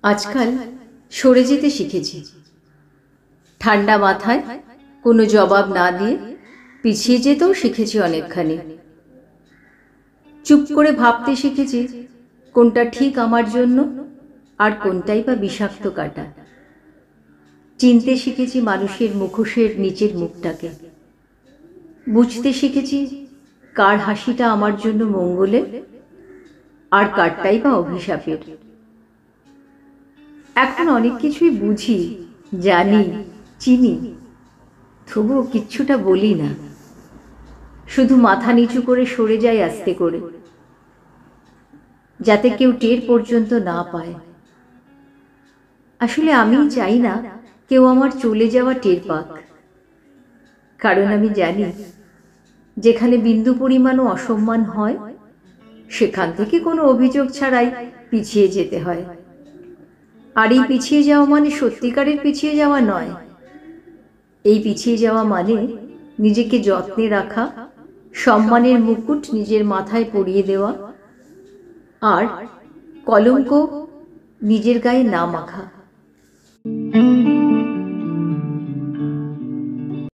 আজকাল সরে যেতে শিখেছি। ঠান্ডা মাথায় কোনো জবাব না দিয়ে পিছিয়ে যেতেও শিখেছি অনেকখানি। চুপ করে ভাবতে শিখেছি কোনটা ঠিক আমার জন্য আর কোনটাই বা বিষাক্ত কাটা। চিনতে শিখেছি মানুষের মুখোশের নিচের মুখটাকে। বুঝতে শিখেছি কার হাসিটা আমার জন্য মঙ্গলের আর কারটাই বা অভিশাপের। এখন অনেক কিছুই বুঝি, জানি, চিনি, তবুও কিচ্ছুটা বলি না। শুধু মাথা নিচু করে সরে যাই আস্তে করে, যাতে কেউ টের পর্যন্ত না পায়। আসলে আমি চাই না কেউ আমার চলে যাওয়া টের পাক, কারণ আমি জানি যেখানে বিন্দু পরিমাণও অসম্মান হয় সেখান থেকে কোনো অভিযোগ ছাড়াই পিছিয়ে যেতে হয়। আর এই পিছিয়ে যাওয়া মানে সত্যিকারের পিছিয়ে যাওয়া নয়। এই পিছিয়ে যাওয়া মানে নিজেকে যত্নে রাখা, সম্মানের মুকুট নিজের মাথায় পরিয়ে দেওয়া আর কলঙ্ক নিজের গায়ে না মাখা।